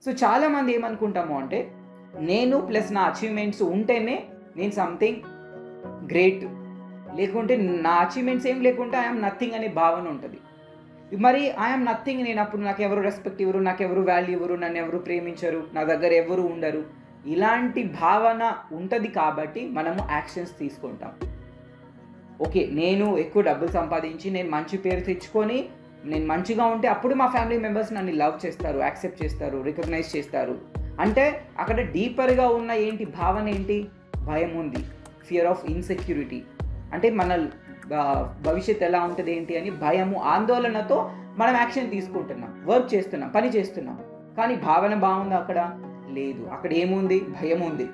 So చాలామంది ఏమనుకుంటాము అంటే నేను ప్లస్ నా అచీవ్మెంట్స్ ఉంటేనే నేను సంథింగ్ గ్రేట్, లేకుంటే నా అచీవ్మెంట్స్ ఏం లేకుంటే ఐఎమ్ నథింగ్ అనే భావన ఉంటుంది. మరి ఐఎమ్ నథింగ్, నేను అప్పుడు నాకు ఎవరు రెస్పెక్ట్ ఇవ్వరు, నాకు ఎవరు వాల్యూ ఇవ్వరు, నన్ను ఎవరు ప్రేమించరు, నా దగ్గర ఎవరు ఉండరు, ఇలాంటి భావన ఉంటుంది కాబట్టి మనము యాక్షన్స్ తీసుకుంటాం. ఓకే, నేను ఎక్కువ డబ్బులు సంపాదించి నేను మంచి పేరు తెచ్చుకొని నేను మంచిగా ఉంటే అప్పుడు మా ఫ్యామిలీ మెంబర్స్ నన్ను లవ్ చేస్తారు, యాక్సెప్ట్ చేస్తారు, రికగ్నైజ్ చేస్తారు. అంటే అక్కడ డీపర్గా ఉన్న ఏంటి భావన ఏంటి? భయం ఉంది, ఫియర్ ఆఫ్ ఇన్సెక్యూరిటీ. అంటే మన భవిష్యత్తు ఎలా ఉంటుంది ఏంటి అని భయము, ఆందోళనతో మనం యాక్షన్ తీసుకుంటున్నాం, వర్క్ చేస్తున్నాం, పని చేస్తున్నాం. కానీ భావన బాగుంది అక్కడ? లేదు. అక్కడ ఏముంది? భయం ఉంది.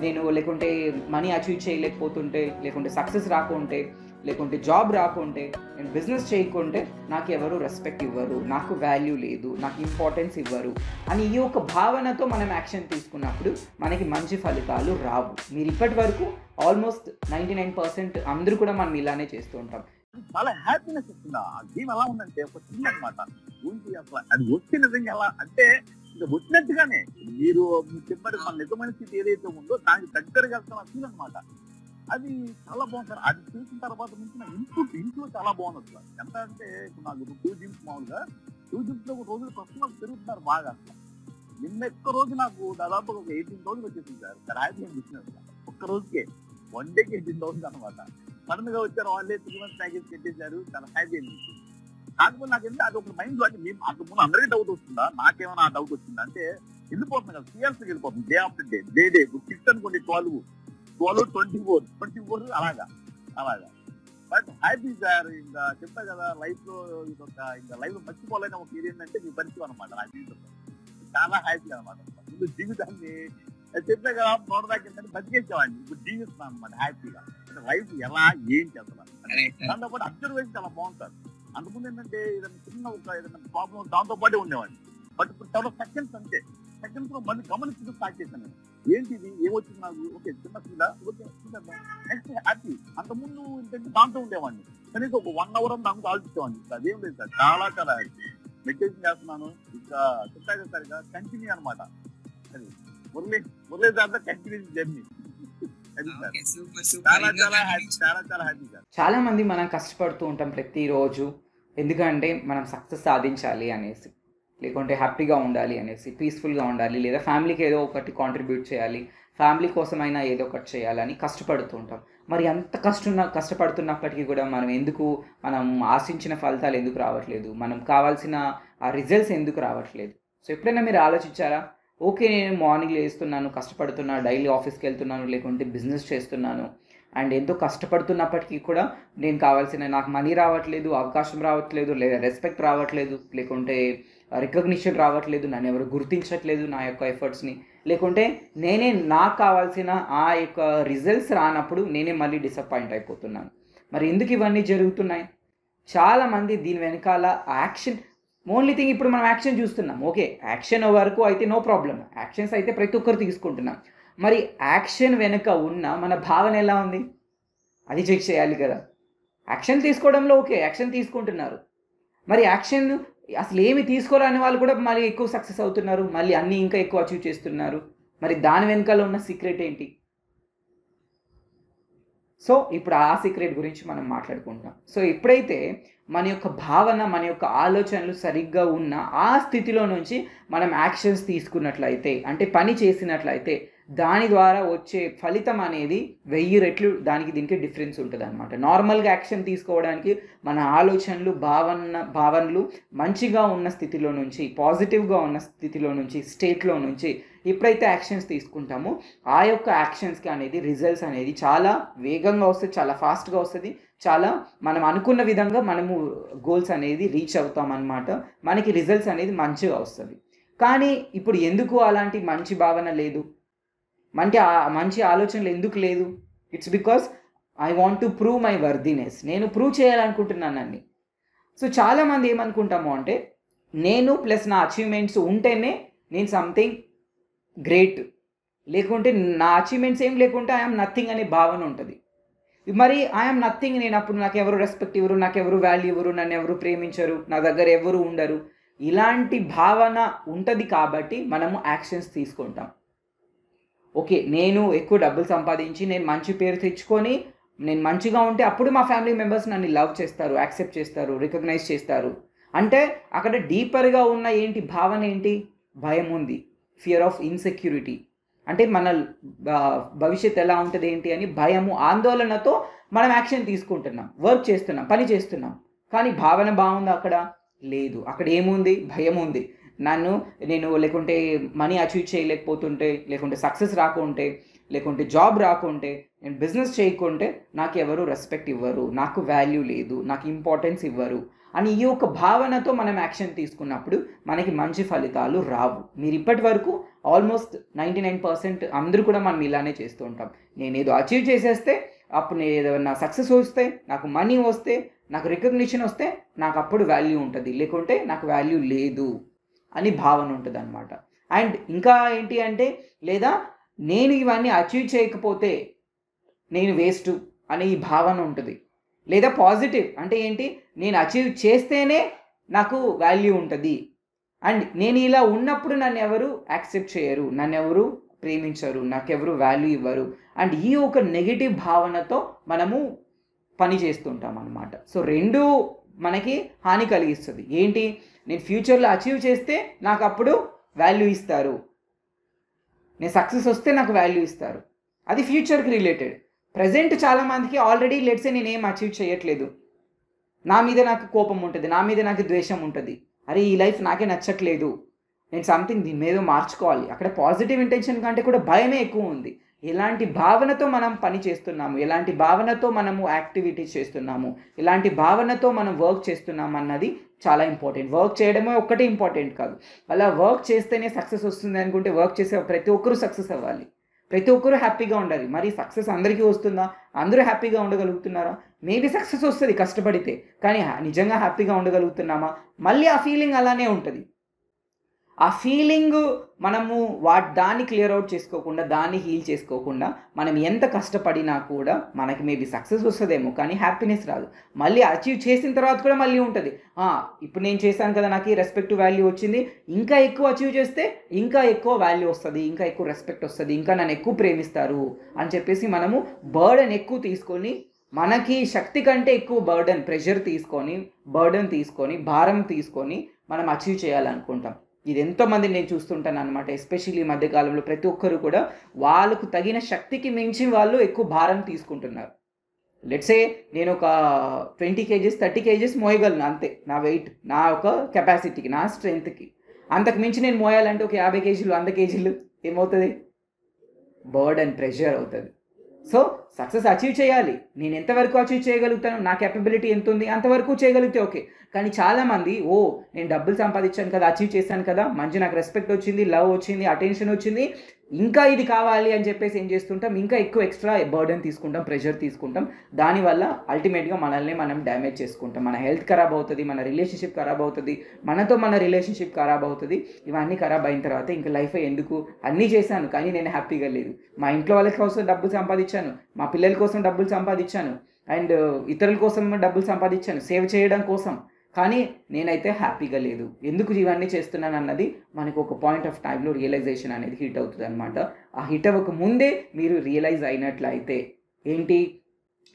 నేను లేకుంటే మనీ అచీవ్ చేయలేకపోతుంటే, లేకుంటే సక్సెస్ రాకుంటే, లేకుంటే జాబ్ రాకుంటే, నేను బిజినెస్ చేయకుంటే నాకు ఎవరు రెస్పెక్ట్ ఇవ్వరు, నాకు వాల్యూ లేదు, నాకు ఇంపార్టెన్స్ ఇవ్వరు అని ఈ యొక్క భావనతో మనం యాక్షన్ తీసుకున్నప్పుడు మనకి మంచి ఫలితాలు రావు. మీరు ఇప్పటి వరకు ఆల్మోస్ట్ 99% అందరూ కూడా మనం ఇలానే చేస్తూ ఉంటాం. చాలా హ్యాపీనెస్ వస్తుంది. ఆ గేమ్ ఎలా ఉందంటే ఒక చిన్న అనమాట, అసలు అది వచ్చే నిజంగా ఎలా అంటే వచ్చినట్టుగానే మీరు చెప్పారు, మన నిజమైన స్థితి ఏదైతే ఉందో దానికి దగ్గరగా ఫీల్ అనమాట. అది చాలా బాగుంది సార్. అది చూసిన తర్వాత నుంచి నా ఇంట్లో చాలా బాగుంది అసలు. ఎంత అంటే ఇప్పుడు నాకు 2 జిమ్స్ మామూలుగా 2 జిమ్స్ లో ఒక రోజు కస్టమర్స్ పెరుగుతున్నారు బాగా. అసలు నిన్న ఒక్క రోజు నాకు దాదాపు ఒక 18,000 వచ్చేసింది సార్. హ్యాపీ అనిపించినది ఒక్క రోజుకే, 1 డేకి 18,000 అనమాట. సడన్ గా వచ్చారు వాళ్ళే 3 months ప్యాకేజ్ పెట్టేశారు, చాలా హ్యాపీ అనిపించింది. కాకపోతే నాకు ఎందుకు అది ఒక మైండ్ లో అంటే మేము అంతకుముందు అందరికీ డౌట్ వస్తుందా, నాకేమైనా ఆ డౌట్ వచ్చిందా అంటే వెళ్ళిపోతుంది కదా, సిఎల్స్కి వెళ్ళిపోతుంది డే ఆఫ్టర్ డే. డే 6 అనుకోండి, 12, 24 అలాగా. But happy sir. ఇంకా చెప్తా కదా, లైఫ్ లో ఇదొక ఇంకా లైఫ్ లో మర్చిపోలేని ఒక ఇది ఏంటంటే మీ పరిచయం అనమాట. నా జీవితంలో చాలా హ్యాపీ అనమాట. ముందు జీవితాన్ని చెప్పే కదా, నోడదాకా బతికేసేవాడిని, ఇప్పుడు జీవిస్తున్నాను అనమాట హ్యాపీగా. అంటే లైఫ్ ఎలా ఏంటి అసలు. దాంతో పాటు అబ్జర్వేషన్ చాలా బాగుంటుంది. అంతకుముందు ఏంటంటే ఏదైనా చిన్న ఒక ఏదైనా ప్రాబ్లం దాంతో పాటే ఉండేవాడిని. బట్ ఇప్పుడు చాలా సెకండ్స్ అంతే, సెకండ్స్ లో మళ్ళీ గమనించడం స్టార్ట్ చేశాను నేను. ఏంటి ఇది, ఏమొచ్చింది నాకు, ఓకే చిన్న ఫీల్, ఓకే నెక్స్ట్ హ్యాపీ. అంతకుముందు ఏంటంటే దాంతో ఉండేవాడిని, కనీసం ఒక 1 hour దాంతో ఆలోచించేవాడిని. అదేం లేదు సార్, చాలా చాలా హ్యాపీ. మెడిటేషన్ చేస్తున్నాను, ఇంకా చెప్పాక సరిగా కంటిన్యూ అనమాట. అది మురళీ దాంట్లో కంటిన్యూ జర్నీ. చాలా మంది మనం కష్టపడుతూ ఉంటాం ప్రతిరోజు, ఎందుకంటే మనం సక్సెస్ సాధించాలి అనేసి, లేకుంటే హ్యాపీగా ఉండాలి అనేసి, పీస్ఫుల్గా ఉండాలి, లేదా ఫ్యామిలీకి ఏదో ఒకటి కాంట్రిబ్యూట్ చేయాలి, ఫ్యామిలీ కోసమైనా ఏదో ఒకటి చేయాలని కష్టపడుతూ ఉంటాం. మరి అంత కష్టపడుతున్నప్పటికీ కూడా మనం ఆశించిన ఫలితాలు ఎందుకు రావట్లేదు, మనం కావాల్సిన ఆ రిజల్ట్స్ ఎందుకు రావట్లేదు? సో ఎప్పుడైనా మీరు ఆలోచించారా? ఓకే, నేను మార్నింగ్ లేస్తున్నాను, కష్టపడుతున్నాను, డైలీ ఆఫీస్కి వెళ్తున్నాను, లేకుంటే బిజినెస్ చేస్తున్నాను, అండ్ ఎంతో కష్టపడుతున్నప్పటికీ కూడా నాకు మనీ రావట్లేదు, అవకాశం రావట్లేదు, లేదా రెస్పెక్ట్ రావట్లేదు, లేకుంటే రికగ్నిషన్ రావట్లేదు, నన్ను ఎవరు గుర్తించట్లేదు నా యొక్క ఎఫర్ట్స్ని, లేకుంటే నాకు కావాల్సిన ఆ యొక్క రిజల్ట్స్ రానప్పుడు నేనే మళ్ళీ డిసప్పాయింట్ అయిపోతున్నాను. మరి ఎందుకు ఇవన్నీ జరుగుతున్నాయి? చాలామంది దీని వెనకాల యాక్షన్, ఓన్లీ థింగ్ ఇప్పుడు మనం యాక్షన్ చూస్తున్నాం. ఓకే, యాక్షన్ వరకు అయితే నో ప్రాబ్లం, యాక్షన్స్ అయితే ప్రతి ఒక్కరు తీసుకుంటున్నాం. మరి యాక్షన్ వెనుక ఉన్న మన భావన ఎలా ఉంది అది చెక్ చేయాలి కదా. యాక్షన్ తీసుకోవడంలో ఓకే, యాక్షన్ తీసుకుంటున్నారు, మరి యాక్షన్ అసలు ఏమి తీసుకోరాని వాళ్ళు కూడా మళ్ళీ ఎక్కువ సక్సెస్ అవుతున్నారు, మళ్ళీ అన్నీ ఇంకా ఎక్కువ అచీవ్ చేస్తున్నారు. మరి దాని వెనకాల ఉన్న సీక్రెట్ ఏంటి? సో ఇప్పుడు ఆ సీక్రెట్ గురించి మనం మాట్లాడుకుంటాం. సో ఎప్పుడైతే మన యొక్క భావన, మన యొక్క ఆలోచనలు సరిగ్గా ఉన్న ఆ స్థితిలో నుంచి మనం యాక్షన్స్ తీసుకున్నట్లయితే, అంటే పని చేసినట్లయితే, దాని ద్వారా వచ్చే ఫలితం అనేది 1000 రెట్లు దానికి దీనికి డిఫరెన్స్ ఉంటుంది అనమాట. నార్మల్గా యాక్షన్ తీసుకోవడానికి మన ఆలోచనలు, భావనలు మంచిగా ఉన్న స్థితిలో నుంచి, పాజిటివ్గా ఉన్న స్థితిలో నుంచి, స్టేట్లో నుంచి ఎప్పుడైతే యాక్షన్స్ తీసుకుంటామో ఆ యొక్క యాక్షన్స్కి అనేది రిజల్ట్స్ అనేది చాలా వేగంగా వస్తుంది, చాలా ఫాస్ట్గా వస్తుంది, చాలా మనం అనుకున్న విధంగా మనము గోల్స్ అనేది రీచ్ అవుతాం అన్నమాట. మనకి రిజల్ట్స్ అనేది మంచిగా వస్తుంది. కానీ ఇప్పుడు ఎందుకు అలాంటి మంచి భావన లేదు, మంచి ఆలోచనలు ఎందుకు లేదు? It's because I want to prove my worthiness. నేను ప్రూవ్ చేయాలనుకుంటున్నాను అన్ని. సో చాలామంది ఏమనుకుంటాము అంటే నేను ప్లస్ నా అచీవ్మెంట్స్ ఉంటేనే నేను సంథింగ్ గ్రేట్, లేకుంటే నా అచీవ్మెంట్స్ ఏం లేకుంటే ఐఎమ్ నథింగ్ అనే భావన ఉంటుంది. మరి ఐఎమ్ నథింగ్, నేను అప్పుడు నాకు ఎవరు రెస్పెక్ట్ ఇవ్వరు, నాకు ఎవరు వాల్యూ ఇవ్వరు, నన్ను ఎవరు ప్రేమించరు, నా దగ్గర ఎవరు ఉండరు, ఇలాంటి భావన ఉంటుంది కాబట్టి మనము యాక్షన్స్ తీసుకుంటాం. ఓకే, నేను ఎక్కువ డబ్బులు సంపాదించి నేను మంచి పేరు తెచ్చుకొని నేను మంచిగా ఉంటే అప్పుడు మా ఫ్యామిలీ మెంబర్స్ నన్ను లవ్ చేస్తారు, యాక్సెప్ట్ చేస్తారు, రికగ్నైజ్ చేస్తారు. అంటే అక్కడ డీపర్గా ఉన్న భావన ఏంటి? భయం ఉంది, ఫియర్ ఆఫ్ ఇన్సెక్యూరిటీ. అంటే మన భవిష్యత్తు ఎలా ఉంటుంది ఏంటి అని భయము, ఆందోళనతో మనం యాక్షన్ తీసుకుంటున్నాం, వర్క్ చేస్తున్నాం, పని చేస్తున్నాం. కానీ భావన బాగుందా? అక్కడ లేదు. అక్కడ ఏముంది? భయం ఉంది. నేను లేకుంటే మనీ అచీవ్ చేయలేకపోతుంటే, లేకుంటే సక్సెస్ రాకుంటే, లేకుంటే జాబ్ రాకుంటే, నేను బిజినెస్ చేయకుంటే నాకు ఎవరు రెస్పెక్ట్ ఇవ్వరు, నాకు వాల్యూ లేదు, నాకు ఇంపార్టెన్స్ ఇవ్వరు అని ఈ యొక్క భావనతో మనం యాక్షన్ తీసుకున్నప్పుడు మనకి మంచి ఫలితాలు రావు. మీరు ఇప్పటి వరకు ఆల్మోస్ట్ 99% అందరూ కూడా మనం ఇలానే చేస్తూ ఉంటాం. నేను ఏదో అచీవ్ చేసేస్తే, అప్పుడు నేను ఏదైనా సక్సెస్ వస్తే, నాకు మనీ వస్తే, నాకు రికగ్నిషన్ వస్తే నాకు అప్పుడు వాల్యూ ఉంటుంది, లేకుంటే నాకు వాల్యూ లేదు అని భావన ఉంటుంది అనమాట. అండ్ ఇంకా ఏంటి అంటే, లేదా నేను ఇవన్నీ అచీవ్ చేయకపోతే నేను వేస్ట్ అనే ఈ భావన ఉంటుంది. లేదా పాజిటివ్ అంటే ఏంటి, నేను అచీవ్ చేస్తేనే నాకు వాల్యూ ఉంటుంది, అండ్ నేను ఇలా ఉన్నప్పుడు నన్ను ఎవరు యాక్సెప్ట్ చేయరు, నన్ను ఎవరు ప్రేమించరు, నాకెవరు వాల్యూ ఇవ్వరు. అండ్ ఈ ఒక నెగిటివ్ భావనతో మనము పని చేస్తుంటాం అన్నమాట. సో రెండు మనకి హాని కలిగిస్తుంది. ఏంటి, నేను ఫ్యూచర్లో అచీవ్ చేస్తే నాకు అప్పుడు వాల్యూ ఇస్తారు, నేను సక్సెస్ వస్తే నాకు వాల్యూ ఇస్తారు, అది ఫ్యూచర్కి రిలేటెడ్. ప్రజెంట్ చాలామందికి ఆల్రెడీ లెట్సే నేనేం అచీవ్ చేయట్లేదు, నా మీద నాకు కోపం ఉంటుంది, నా మీద నాకు ద్వేషం ఉంటుంది, అరే ఈ లైఫ్ నాకే నచ్చట్లేదు, నేను సంథింగ్ దీని మీద మార్చుకోవాలి. అక్కడ పాజిటివ్ ఇంటెన్షన్ కంటే కూడా భయమే ఎక్కువ ఉంది. ఎలాంటి భావనతో మనం పని చేస్తున్నాము, ఎలాంటి భావనతో మనము యాక్టివిటీస్ చేస్తున్నాము, ఎలాంటి భావనతో మనం వర్క్ చేస్తున్నాము అన్నది చాలా ఇంపార్టెంట్. వర్క్ చేయడమే ఒక్కటే ఇంపార్టెంట్ కాదు, అలా వర్క్ చేస్తేనే సక్సెస్ వస్తుంది అనుకుంటే వర్క్ చేసే ప్రతి ఒక్కరూ సక్సెస్ అవ్వాలి, ప్రతి ఒక్కరూ హ్యాపీగా ఉండాలి. మరి సక్సెస్ అందరికీ వస్తుందా? అందరూ హ్యాపీగా ఉండగలుగుతున్నారా? మేబీ సక్సెస్ వస్తుంది కష్టపడితే, కానీ నిజంగా హ్యాపీగా ఉండగలుగుతున్నామా? మళ్ళీ ఆ ఫీలింగ్ అలానే ఉంటుంది. ఆ ఫీలింగ్ మనము దాన్ని క్లియర్ అవుట్ చేసుకోకుండా, దాన్ని హీల్ చేసుకోకుండా మనం ఎంత కష్టపడినా కూడా మనకి మేబీ సక్సెస్ వస్తుందేమో కానీ హ్యాపీనెస్ రాదు. మళ్ళీ అచీవ్ చేసిన తర్వాత కూడా మళ్ళీ ఉంటుంది, ఇప్పుడు నేను చేశాను కదా, నాకు రెస్పెక్ట్ వాల్యూ వచ్చింది, ఇంకా ఎక్కువ అచీవ్ చేస్తే ఇంకా ఎక్కువ వాల్యూ వస్తుంది, ఇంకా ఎక్కువ రెస్పెక్ట్ వస్తుంది, ఇంకా నన్ను ఎక్కువ ప్రేమిస్తారు అని చెప్పేసి మనము బర్డెన్ ఎక్కువ తీసుకొని, మనకి శక్తి కంటే ఎక్కువ ప్రెషర్ తీసుకొని, భారం తీసుకొని మనం అచీవ్ చేయాలనుకుంటాం. ఇది ఎంతోమంది నేను చూస్తుంటాను అనమాట. ఎస్పెషల్లీ ఈ మధ్యకాలంలో ప్రతి ఒక్కరు కూడా వాళ్ళకు తగిన శక్తికి మించి వాళ్ళు ఎక్కువ భారం తీసుకుంటున్నారు. లెట్సే నేను ఒక 20 kgs 30 kgs మోయగలను అంతే, నా వెయిట్, నా ఒక కెపాసిటీకి, నా స్ట్రెంగ్త్కి. అంతకు మించి నేను మోయాలంటే ఒక 50 kgs 100 kgs ఏమవుతుంది? బర్డెన్, ప్రెషర్ అవుతుంది. సో సక్సెస్ అచీవ్ చేయాలి, నేను ఎంతవరకు అచీవ్ చేయగలుగుతాను, నా కేపబిలిటీ ఎంత ఉంది అంతవరకు చేయగలిగితే ఓకే. కానీ చాలామంది నేను డబ్బులు సంపాదించాను కదా, అచీవ్ చేశాను కదా, మంచి నాకు రెస్పెక్ట్ వచ్చింది, లవ్ వచ్చింది, అటెన్షన్ వచ్చింది, ఇంకా ఇది కావాలి అని చెప్పేసి ఏం చేస్తుంటాం, ఇంకా ఎక్కువ ఎక్స్ట్రా బర్డెన్ తీసుకుంటాం, ప్రెషర్ తీసుకుంటాం. దానివల్ల అల్టిమేట్గా మనల్ని మనం డ్యామేజ్ చేసుకుంటాం. మన హెల్త్ ఖరాబ్ అవుతుంది, మన రిలేషన్షిప్ ఖరాబ్ అవుతుంది, మనతో మన రిలేషన్షిప్ ఖరాబ్ అవుతుంది. ఇవన్నీ ఖరాబ్ అయిన తర్వాత ఇంకా లైఫ్ ఎందుకు, అన్నీ చేశాను కానీ నేను హ్యాపీగా లేదు. మా ఇంట్లో వాళ్ళ కోసం డబ్బులు సంపాదించాను, మా పిల్లల కోసం డబ్బులు సంపాదించాను, అండ్ ఇతరుల కోసం డబ్బులు సంపాదించాను సేవ్ చేయడం కోసం, కానీ నేనైతే హ్యాపీగా లేదు. ఎందుకు ఇవన్నీ చేస్తున్నాను అన్నది మనకు ఒక పాయింట్ ఆఫ్ టైంలో రియలైజేషన్ అనేది హిట్ అవుతుంది అనమాట. ఆ హిట్ అవ్వక ముందే మీరు రియలైజ్ అయినట్లయితే ఏంటి,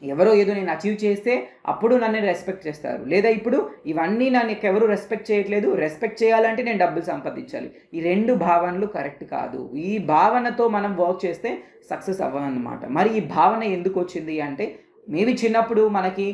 ఎవరో ఏదో నేను అచీవ్ చేస్తే అప్పుడు నన్ను రెస్పెక్ట్ చేస్తారు, లేదా ఇప్పుడు ఇవన్నీ నన్ను ఎవరు రెస్పెక్ట్ చేయట్లేదు, రెస్పెక్ట్ చేయాలంటే నేను డబ్బులు సంపాదించాలి. ఈ రెండు భావనలు కరెక్ట్ కాదు. ఈ భావనతో మనం వర్క్ చేస్తే సక్సెస్ అవ్వనమాట. మరి ఈ భావన ఎందుకు వచ్చింది అంటే, మేబీ చిన్నప్పుడు మనకి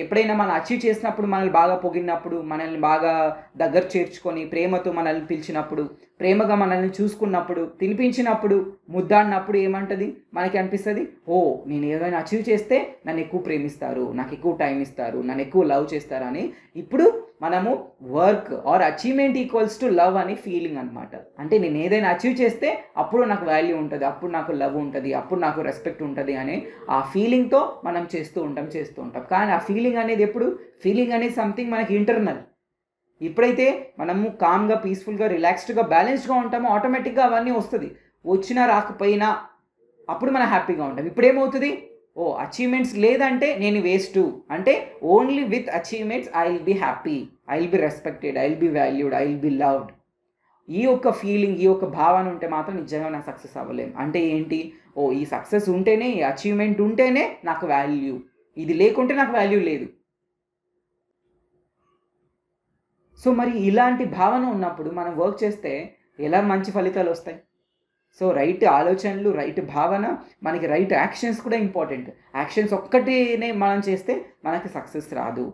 ఎప్పుడైనా మనం అచీవ్ చేసినప్పుడు, మనల్ని బాగా పొగిడినప్పుడు, మనల్ని బాగా దగ్గర చేర్చుకొని ప్రేమతో మనల్ని పిలిచినప్పుడు, ప్రేమగా మనల్ని చూసుకున్నప్పుడు, తినిపించినప్పుడు, ముద్దాడినప్పుడు ఏమంటుంది, మనకి అనిపిస్తుంది, నేను ఏదైనా అచీవ్ చేస్తే నన్ను ఎక్కువ ప్రేమిస్తారు, నాకు ఎక్కువ టైం ఇస్తారు, నన్ను ఎక్కువ లవ్ చేస్తారు అని. ఇప్పుడు మనము work or achievement equals to love అనే ఫీలింగ్ అనమాట. అంటే నేను ఏదైనా అచీవ్ చేస్తే అప్పుడు నాకు వాల్యూ ఉంటుంది, అప్పుడు నాకు లవ్ ఉంటుంది, అప్పుడు నాకు రెస్పెక్ట్ ఉంటుంది అనే ఆ ఫీలింగ్తో మనం చేస్తూ ఉంటాం. కానీ ఆ ఫీలింగ్ అనేది ఫీలింగ్ అనేది సంథింగ్ మనకి ఇంటర్నల్. ఎప్పుడైతే మనము కామ్గా, పీస్ఫుల్గా, రిలాక్స్డ్గా, బ్యాలెన్స్డ్గా ఉంటామో ఆటోమేటిక్గా అవన్నీ వస్తుంది. వచ్చినా రాకపోయినా అప్పుడు మనం హ్యాపీగా ఉంటాం. ఇప్పుడు ఏమవుతుంది, ఓ అచీవ్మెంట్స్ లేదంటే నేను వేస్ట్, అంటే only with achievements I will be happy, I will be respected, I will be valued, I will be loved. ఈ యొక్క ఫీలింగ్, ఈ యొక్క భావన ఉంటే మాత్రం నిజంగా నాకు సక్సెస్ అవ్వలేము. అంటే ఏంటి, ఓ ఈ సక్సెస్ ఉంటేనే, ఈ అచీవ్మెంట్ ఉంటేనే నాకు వాల్యూ, ఇది లేకుంటే నాకు వాల్యూ లేదు. సో మరి ఇలాంటి భావన ఉన్నప్పుడు మనం వర్క్ చేస్తే ఎలా మంచి ఫలితాలు వస్తాయి? సో రైట్ ఆలోచనలు, రైట్ భావన, మనకి రైట్ యాక్షన్స్ కూడా ఇంపార్టెంట్. యాక్షన్స్ ఒక్కటినే మనం చేస్తే మనకి సక్సెస్ రాదు.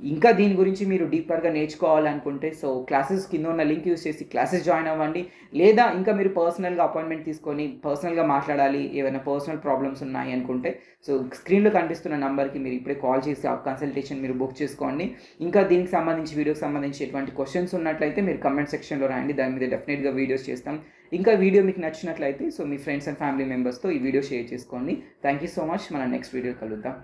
ఇంకా దీని గురించి మీరు డీపర్గా నేర్చుకోవాలనుకుంటే సో క్లాసెస్ కింద ఉన్న లింక్ యూస్ చేసి క్లాసెస్ జాయిన్ అవ్వండి. లేదా ఇంకా మీరు పర్సనల్గా అపాయింట్మెంట్ తీసుకొని పర్సనల్గా మాట్లాడాలి, ఏమైనా పర్సనల్ ప్రాబ్లమ్స్ ఉన్నాయి అనుకుంటే సో స్క్రీన్లో కనిపిస్తున్న నెంబర్కి మీరు ఇప్పుడే కాల్ చేసి ఆ కన్సల్టేషన్ మీరు బుక్ చేసుకోండి. ఇంకా దీనికి సంబంధించి వీడియోకి సంబంధించి ఎటువంటి క్వశ్చన్స్ ఉన్నట్లయితే మీరు కమెంట్ సెక్షన్లో రాయండి, దాని మీద డెఫినెట్గా వీడియోస్ చేస్తాం. ఇంకా వీడియో మీకు నచ్చినట్లయితే so me friends and family మెంబర్స్తో ఈ వీడియో షేర్ చేసుకోండి. Thank you so much. మనం నెక్స్ట్ వీడియో కలుద్దాం.